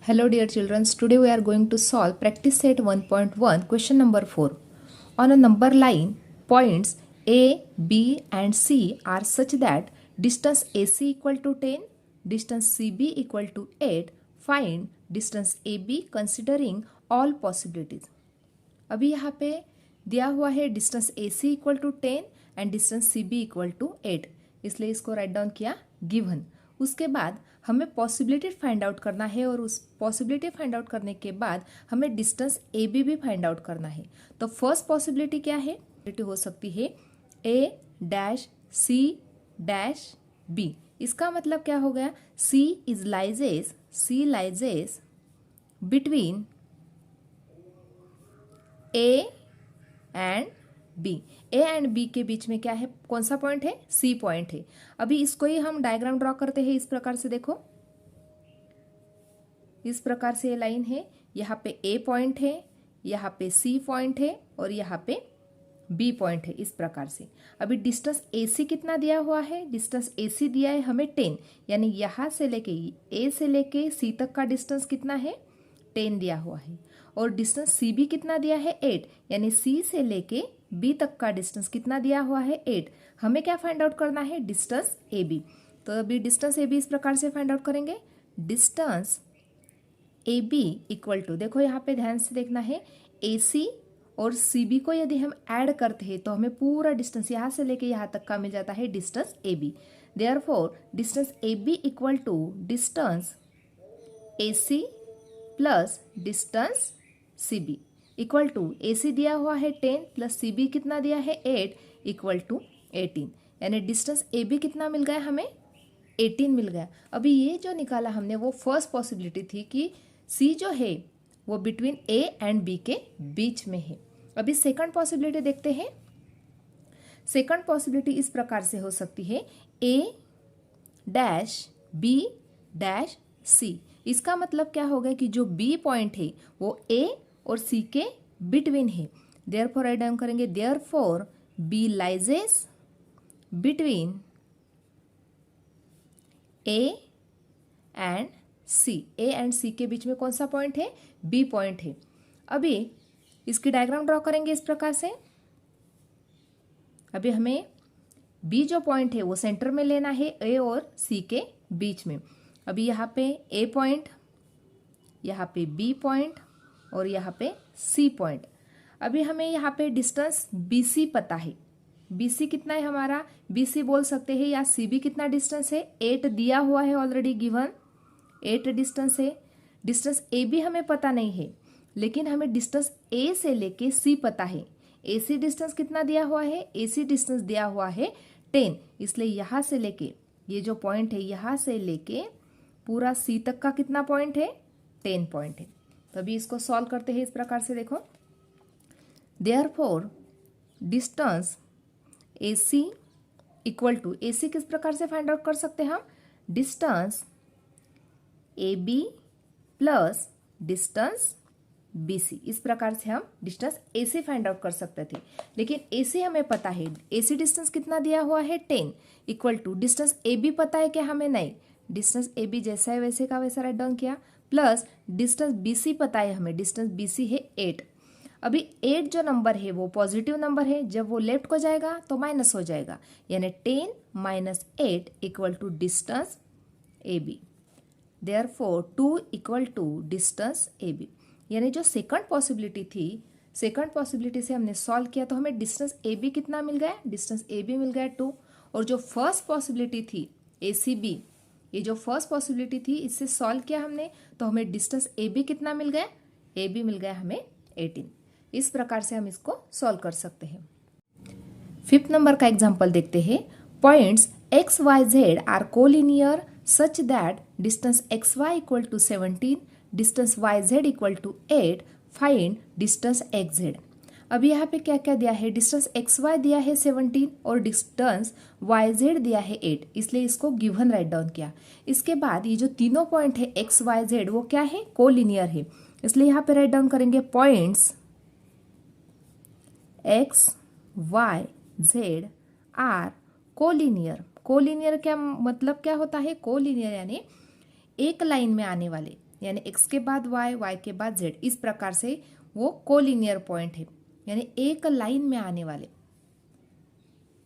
Hello dear children, today we are going to solve practice set 1.1 question number 4. On a number line, points A, B and C are such that distance AC equal to 10, distance CB equal to 8. Find distance AB considering all possibilities. अभी यहाँ पे दिया हुआ है distance AC equal to 10 and distance CB equal to 8, इसलिए इसको right down किया given. उसके बाद हमें पॉसिबिलिटी फाइंड आउट करना है और उस पॉसिबिलिटी फाइंड आउट करने के बाद हमें डिस्टेंस AB भी फाइंड आउट करना है। तो फर्स्ट पॉसिबिलिटी क्या है? हो सकती है A dash C dash B। इसका मतलब क्या हो गया? C lies between A and B। A and B के बीच में क्या है? कौन सा पॉइंट है? C पॉइंट है। अभी इसको ही हम डायग्राम ड्रॉ करते हैं। इस प्रकार से देखो, इस प्रकार से ये लाइन है। यहाँ पे A पॉइंट है, यहाँ पे C पॉइंट है और यहाँ पे B पॉइंट है। इस प्रकार से अभी डिस्टेंस AC कितना दिया हुआ है? डिस्टेंस AC दिया है हमें 10, यानी यहाँ से लेके A से लेके C तक का डिस्टेंस कितना है? 10 दिया हुआ है। और डिस्टेंस CB कितना दिया है? 8, यानी C से लेके B तक का डिस्टेंस कितना दिया हुआ है? 8। हमें क्या फाइंड आउट करना है? Distance AB। तो अभी डिस्टेंस AB इस प्रकार से फाइंड आउट करेंगे। डिस्टेंस AB इक्वल टू, देखो यहाँ पे ध्यान से देखना है, AC और CB को यदि हम ऐड करते हैं तो हमें पूरा डिस्टेंस यहाँ से लेके यहाँ तक का मिल जाता है distance AB। Therefore distance AB equal to distance AC plus distance CB equal to, AC दिया हुआ है 10 प्लस CB कितना दिया है? 8 इक्वल टू 18, यानी डिस्टेंस AB कितना मिल गया हमें? 18 मिल गया। अभी ये जो निकाला हमने वो फर्स्ट पॉसिबिलिटी थी कि C जो है वो बिटवीन A एंड B के बीच में है। अभी सेकंड पॉसिबिलिटी देखते हैं। सेकंड पॉसिबिलिटी इस प्रकार से हो सकती है A dash B dash C। इसका मतलब क्या होगा कि जो B पॉइंट है वो A और C के बिटवीन है। देयरफॉर राइट डाउन करेंगे, therefore B lies between A and C। A and C के बीच में कौन सा पॉइंट है? B पॉइंट है। अभी इसकी डायग्राम ड्रॉ करेंगे इस प्रकार से। अभी हमें B जो पॉइंट है वो सेंटर में लेना है A और C के बीच में। अभी यहाँ पे A पॉइंट, यहाँ पे B पॉइंट और यहाँ पे C पॉइंट। अभी हमें यहाँ पे डिस्टेंस BC पता है। BC कितना है हमारा? BC बोल सकते हैं, या CB कितना डिस्टेंस है? 8 दिया हुआ है ऑलरेडी गिवन, 8 डिस्टेंस है। डिस्टेंस AB हमें पता नहीं है, लेकिन हमें डिस्टेंस A से लेके C पता है। AC डिस्टेंस कितना दिया हुआ है? AC डिस्टेंस दिया हुआ है 10, इसलिए यहाँ से लेके ये जो पॉइंट है यहाँ से लेके पूरा C तक का कितना पॉइंट है? 10 पॉइंट है। तो अभी इसको सॉल्व करते हैं इस प्रकार से, देखो, therefore distance AC equal to, AC किस प्रकार से फाइंड आउट कर सकते हैं हम? Distance AB plus distance BC। इस प्रकार से हम डिस्टेंस AC फाइंड आउट कर सकते थे, लेकिन AC हमें पता है। AC डिस्टेंस कितना दिया हुआ है? 10 इक्वल टू डिस्टेंस AB पता है क्या हमें? नहीं। डिस्टेंस AB जैसा है वैसे का वैसा राइट डाउन किया, प्लस डिस्टेंस BC पता है हमें। डिस्टेंस BC है 8। अभी 8 जो नंबर है वो पॉजिटिव नंबर है, जब वो लेफ्ट को जाएगा तो माइनस हो जाएगा, यानी 10 minus 8 equal to distance AB। Therefore 2 equal to distance AB। यानी जो सेकंड पॉसिबिलिटी थी, सेकंड पॉसिबिलिटी से हमने सॉल्व किया तो हमें डिस्टेंस AB कितना मिल गया? डिस्टेंस AB मिल गया 2। और जो फर्स्ट पॉसिबिलिटी थी ACB, ये जो फर्स्ट पॉसिबिलिटी थी इससे सॉल्व किया हमने तो हमें डिस्टेंस AB कितना मिल गया? AB मिल गया हमें 18। इस प्रकार से हम इसको सॉल्व कर सकते हैं। फिफ्थ नंबर का एग्जांपल देखते हैं। Points XYZ are collinear such that distance XY equal to 17, distance YZ equal to 8। Find distance XZ। अभी यहाँ पे क्या क्या दिया है? डिस्टेंस XY दिया है 17 और डिस्टेंस YZ दिया है 8, इसलिए इसको गिवन राइट डाउन किया। इसके बाद ये जो तीनों पॉइंट है XYZ वो क्या है? कोलिनियर है, इसलिए यहाँ पे राइट डाउन करेंगे points XYZ are collinear. Collinear क्या मतलब क्या होता है? कोलिनियर यानी एक लाइन में आने वाले, यानी x के बाद y, y के बाद z, इस प्रकार से वो कोलिनियर पॉइंट है, यानी एक लाइन में आने वाले।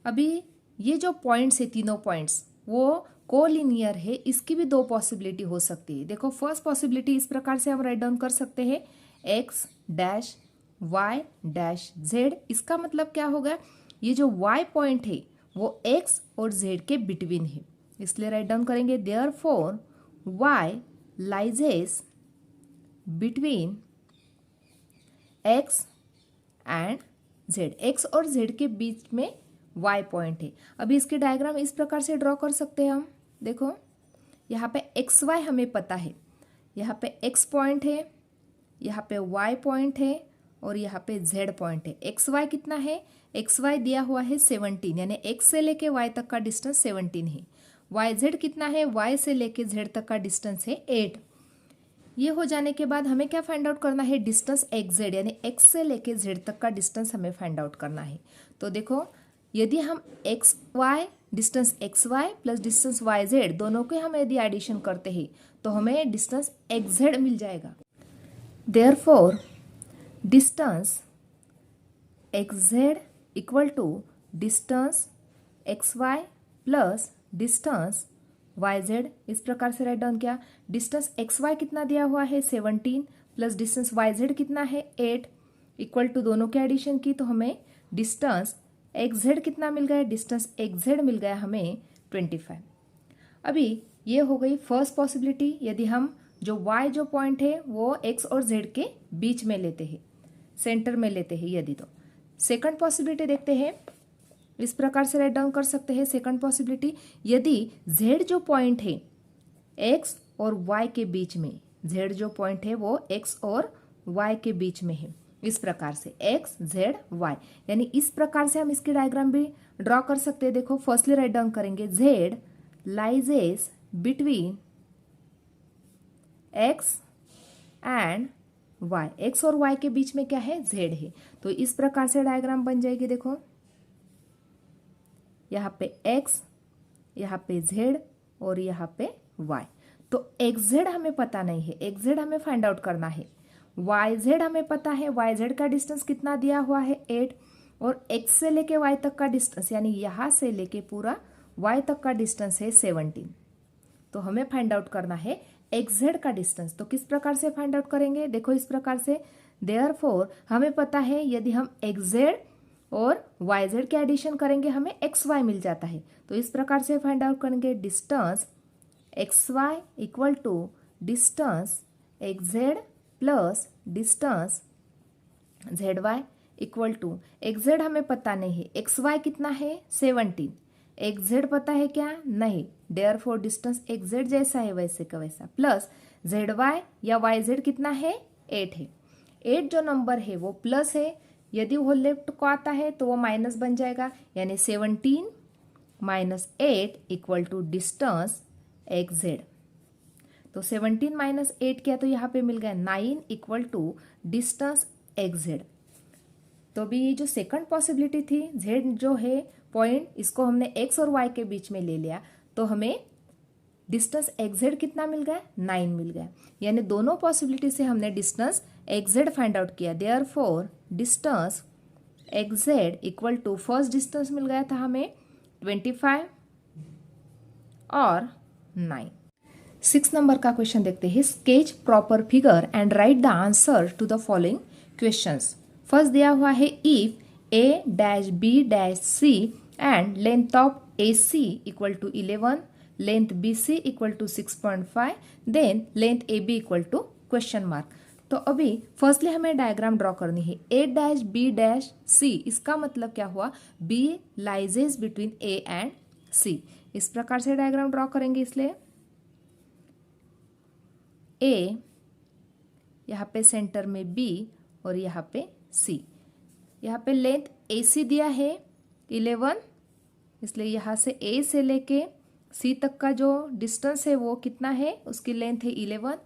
अभी ये जो पॉइंट्स है, तीनों पॉइंट्स, वो कोलिनियर है, इसकी भी दो पॉसिबिलिटी हो सकती है। देखो फर्स्ट पॉसिबिलिटी इस प्रकार से हम राइट डाउन कर सकते हैं, x dash y dash z। इसका मतलब क्या होगा, ये जो y पॉइंट है वो x और z के बिटवीन है, इसलिए राइट डाउन करेंगे therefore y lies between x and z। x और z के बीच में y पॉइंट है। अभी इसकी डायग्राम इस प्रकार से ड्रॉ कर सकते हैं हम। देखो यहाँ पे एक्स वाई हमें पता है, यहाँ पे x पॉइंट है, यहाँ पे y पॉइंट है और यहाँ पे z पॉइंट है। एक्स वाई कितना है, एक्स वाई दिया हुआ है 17, यानी x से लेके y तक का डिस्टेंस 17 है। y z कितना है, y से लेके z तक का डिस्टेंस है 8। ये हो जाने के बाद हमें क्या फाइंड आउट करना है, डिस्टेंस एक्स जेड, यानी x से लेके z तक का डिस्टेंस हमें फाइंड आउट करना है। तो देखो यदि हम X Y, distance X Y plus distance Y Z, दोनों के हम यदि एडिशन करते हैं तो हमें डिस्टेंस एक्स जेड मिल जाएगा। Therefore distance x Z equal to distance X Y plus distance Y Z. इस प्रकार से राइट डाउन किया। डिस्टेंस एक्स वाई कितना दिया हुआ है 17 प्लस डिस्टेंस वाई जेड कितना है 8, इक्वल टू दोनों के एडिशन की, तो हमें डिस्टेंस एक्स जेड कितना मिल गया, डिस्टेंस एक्स जेड मिल गया हमें 25। अभी ये हो गई फर्स्ट पॉसिबिलिटी, यदि हम जो y जो पॉइंट है वो x और z के बीच में लेते हैं, सेंटर में लेते हैं यदि। तो सेकंड पॉसिबिलिटी देखते हैं, इस प्रकार से राइट डाउन कर सकते हैं। सेकंड पॉसिबिलिटी, यदि z जो पॉइंट है x और y के बीच में, z जो पॉइंट है वो x और y के बीच में है, इस प्रकार से x z y, यानी इस प्रकार से हम इसकी डायग्राम भी ड्रॉ कर सकते हैं। देखो फर्स्टली राइट डाउन करेंगे z lies between x and y, x और y के बीच में क्या है, z है। तो इस प्रकार से डायग्राम बन जाएगी। देखो यहाँ पे x, यहाँ पे z और यहाँ पे y। तो एक्स जेड हमें पता नहीं है, एक्स जेड हमें फाइंड आउट करना है। वाई जेड हमें पता है, वाई जेड का डिस्टेंस कितना दिया हुआ है 8, और x से लेके y तक का डिस्टेंस, यानी यहाँ से लेके पूरा y तक का डिस्टेंस है 17। तो हमें फाइंड आउट करना है एक्स जेड का डिस्टेंस। तो किस प्रकार से फाइंड आउट करेंगे, देखो इस प्रकार से। देयरफॉर हमें पता है यदि हम एक्स जेड और वाई जेड के एडिशन करेंगे हमें एक्स वाई मिल जाता है। तो इस प्रकार से फाइंड आउट करेंगे distance X Y equal to distance x Z plus distance Z Y equal to, X Z हमें पता नहीं है, एक्स वाई कितना है 17, एक्स जेड पता है क्या, नहीं। देयरफॉर डिस्टेंस एक्स जेड जैसा है वैसे का वैसा, प्लस जेड वाई या वाई जेड कितना है 8 है। 8 जो नंबर है वो प्लस है, यदि वो लेफ्ट को आता है तो वो माइनस बन जाएगा, यानी 17 minus 8 equal to distance x Z. तो 17 माइनस 8 किया तो यहाँ पे मिल गया 9 equal to distance x Z. तो अभी ये जो सेकंड पॉसिबिलिटी थी, जेड जो है पॉइंट, इसको हमने एक्स और वाई के बीच में ले लिया, तो हमें डिस्टेंस एक्स जेड कितना मिल गया 9 मिल गया। यानी दोनों पॉसिबिलिटी से हमने distance x z find out किया। Therefore distance x Z equal to, first distance मिल गया था हमें 25 और 9। 6 नंबर का क्वेश्चन देखते हैं। Sketch proper figure and write the answer to the following questions. First दिया हुआ है if A dash B dash C and length of A C equal to 11, length B C equal to 6.5, then length A B equal to question mark. तो अभी firstly हमें diagram draw करनी है। A dash B dash C, इसका मतलब क्या हुआ, B lies between A and सी। इस प्रकार से डायग्राम ड्रॉ करेंगे। इसलिए ए, यहाँ पे सेंटर में बी और यहाँ पे सी। यहाँ पे लेंथ ए सी दिया है 11, इसलिए यहाँ से ए से लेके सी तक का जो डिस्टेंस है वो कितना है, उसकी लेंथ है 11।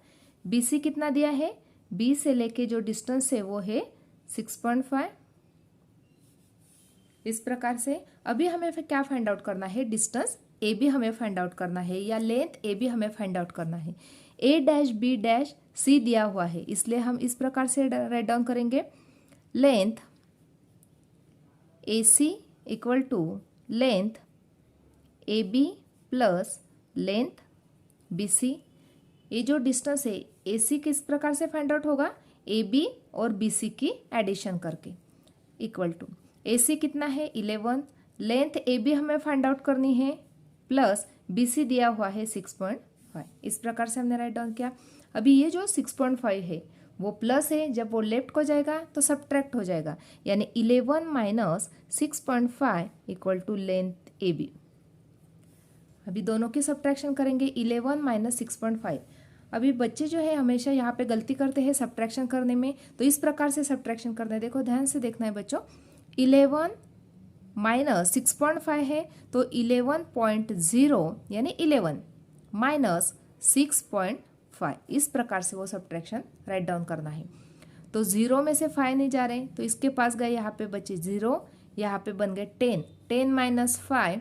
बी सी कितना दिया है, बी से लेके जो डिस्टेंस है वो है 6.5। इस प्रकार से अभी हमें फिर क्या फाइंड आउट करना है, डिस्टेंस ए बी हमें फाइंड आउट करना है या लेंथ ए बी हमें फाइंड आउट करना है। A dash B dash C दिया हुआ है, इसलिए हम इस प्रकार से राइट डाउन करेंगे, length A C equal to length A B plus length B C. ये जो डिस्टेंस है ए सी किस प्रकार से फाइंड आउट होगा, ए बी और बी सी की एडिशन करके, इक्वल टू ए सी कितना है 11, लेंथ ए बी हमें फाइंड आउट करनी है, प्लस बी सी दिया हुआ है 6.5। इस प्रकार से हमने राइट डाउन किया। अभी ये जो 6.5 है वो प्लस है, जब वो लेफ्ट को जाएगा तो सब्ट्रैक्ट हो जाएगा, यानी 11 minus 6.5 equal to length A B. अभी दोनों की सब्ट्रैक्शन करेंगे, 11 माइनस 6.5। अभी बच्चे जो है हमेशा यहाँ पे गलती करते हैं सब्ट्रैक्शन करने में, तो इस प्रकार से सब्ट्रैक्शन करना है। देखो ध्यान से देखना है बच्चों, 11 माइनस 6.5 है तो 11.0 यानी 11 माइनस 6.5, इस प्रकार से वो सब्ट्रैक्शन राइट डाउन करना है। तो 0 में से 5 नहीं जा रहे, तो इसके पास गए यहाँ पे बचे 0, यहाँ पे बन गए 10, 10 माइनस 5,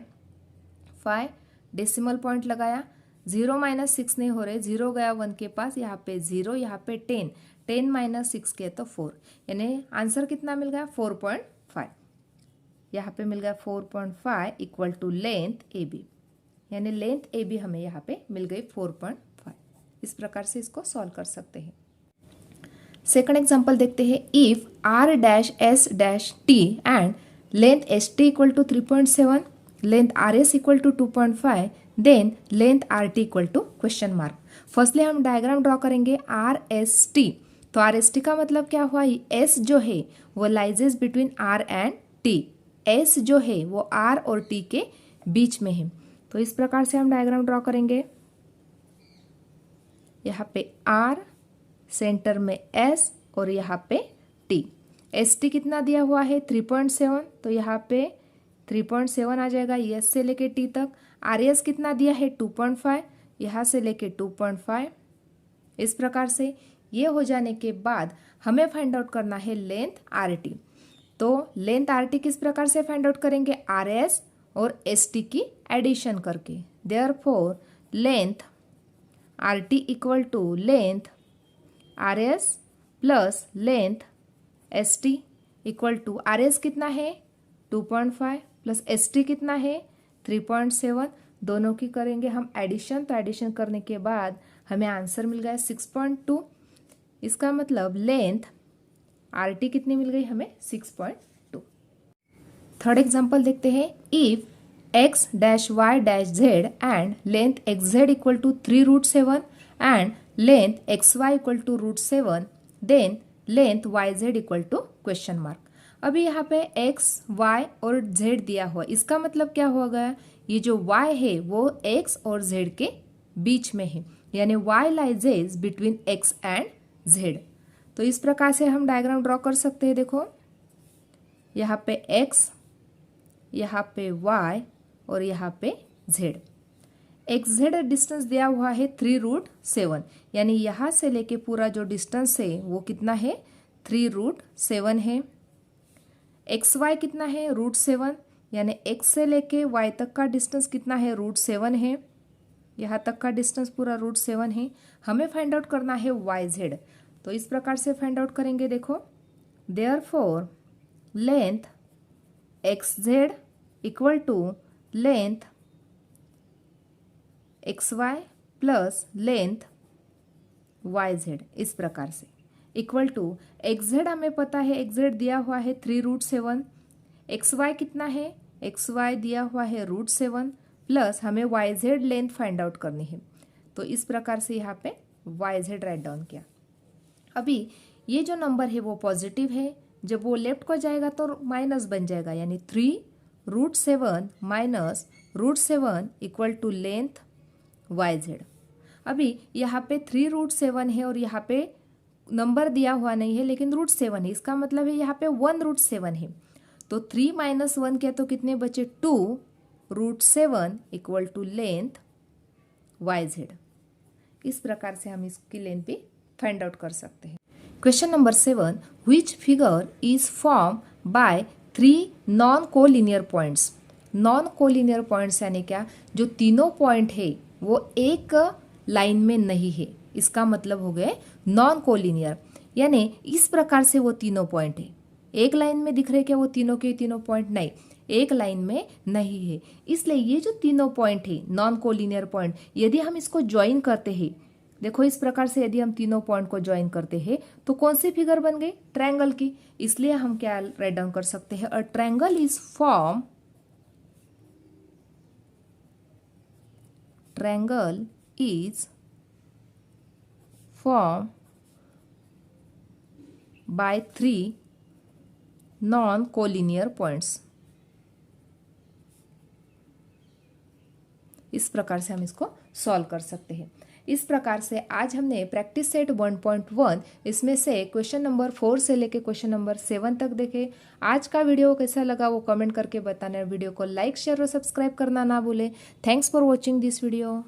5 डेसिमल पॉइंट लगाया, 0 माइनस 6 नहीं हो रहे, 0 गया 1 के पास, यहाँ पे 0, यहाँ पे 10, 10 माइनस 6 किया तो 4, यानी आंसर कितना मिल गया 4.5। यहाँ पे मिल गया 4.5 equal to length A B, यानी लेंथ ए बी हमें यहाँ पे मिल गई 4.5। इस प्रकार से इसको सॉल्व कर सकते हैं। सेकंड एग्जांपल देखते हैं, if R dash S dash T and length S T equal to 3.7, length R S equal to 2.5, then length R T equal to question mark. Firstly हम डायग्राम ड्रॉ करेंगे R S T. तो R S T का मतलब क्या हुआ, S जो है वो lies between R and T, S जो है वो आर और टी के बीच में है। तो इस प्रकार से हम डायग्राम ड्रॉ करेंगे, यहाँ पे आर, सेंटर में एस और यहाँ पे टी। एस टी कितना दिया हुआ है 3.7, तो यहाँ पे 3.7 आ जाएगा एस से लेके टी तक। आर एस कितना दिया है 2.5, यहाँ से लेके 2.5। इस प्रकार से ये हो जाने के बाद हमें फाइंड आउट करना है लेंथ आर टी। तो लेंथ आर टी किस प्रकार से फाइंड आउट करेंगे, आर एस और एस टी की एडिशन करके। Therefore length R T equal to length R S plus length S T equal to, R S कितना है 2.5 प्लस एस टी कितना है 3.7, दोनों की करेंगे हम एडिशन। तो एडिशन करने के बाद हमें आंसर मिल गया 6.2। इसका मतलब लेंथ आर टी कितनी मिल गई हमें 6.2। थर्ड एग्जांपल देखते हैं, if X dash Y dash Z and length X Z equal to 3√7 and length X Y equal to √7, then length Y Z equal to question mark. अभी यहाँ पे x Y और Z दिया हुआ, इसका मतलब क्या हो गया, ये जो वाई है वो एक्स और जेड के बीच में है, यानी y lies between x and z. तो इस प्रकार से हम डायग्राम ड्रॉ कर सकते हैं। देखो यहाँ पे एक्स, यहाँ पे वाई और यहाँ पे जेड। एक्स जेड डिस्टेंस दिया हुआ है 3√7, यानी यहाँ से लेके पूरा जो डिस्टेंस है वो कितना है 3√7 है। एक्स वाई कितना है √7, यानी एक्स से लेके वाई तक का डिस्टेंस कितना है √7 है, यहाँ तक का डिस्टेंस पूरा √7 है। हमें फाइंड आउट करना है वाई जेड, तो इस प्रकार से फाइंड आउट करेंगे। देखो therefore length X Z equal to length X Y plus length Y Z, इस प्रकार से इक्वल टू एक्स जेड हमें पता है, एक्स जेड दिया हुआ है 3√7, एक्स वाई कितना है, एक्स वाई दिया हुआ है √7 प्लस हमें Y Z length find out करनी है। तो इस प्रकार से यहाँ पे वाई जेड राइट डाउन किया। अभी ये जो नंबर है वो पॉजिटिव है, जब वो लेफ्ट को जाएगा तो माइनस बन जाएगा, यानी 3√7 minus √7 equal to length Y Z. अभी यहाँ पे 3√7 है और यहाँ पे नंबर दिया हुआ नहीं है लेकिन √7 है, इसका मतलब है यहाँ पे 1√7 है। तो 3 माइनस 1 किया तो कितने बचे 2√7 equal to length Y Z. इस प्रकार से हम इसकी लेंथ भी फाइंड आउट कर सकते हैं। Question number 7, which figure is form by 3 non collinear points. Non collinear points यानी क्या, जो तीनों पॉइंट है वो एक लाइन में नहीं है, इसका मतलब हो गए नॉन कोलिनियर, यानी इस प्रकार से वो तीनों पॉइंट है। एक लाइन में दिख रहे क्या वो तीनों के तीनों पॉइंट? नहीं, एक लाइन में नहीं है। इसलिए ये जो तीनों पॉइंट है नॉन कोलिनियर पॉइंट, यदि हम इसको ज्वाइन करते हैं, देखो इस प्रकार से यदि हम तीनों पॉइंट को ज्वाइन करते हैं तो कौन सी फिगर बन गई? ट्रायंगल की। इसलिए हम क्या राइट डाउन कर सकते हैं? A triangle is form, triangle is formed by 3 non-collinear points। इस प्रकार से हम इसको सॉल्व कर सकते हैं। इस प्रकार से आज हमने प्रैक्टिस सेट 1.1 इसमें से क्वेश्चन नंबर 4 से लेके क्वेश्चन नंबर 7 तक देखे। आज का वीडियो कैसा लगा वो कमेंट करके बताना। वीडियो को लाइक शेयर और सब्सक्राइब करना ना भूलें। Thanks for watching this video.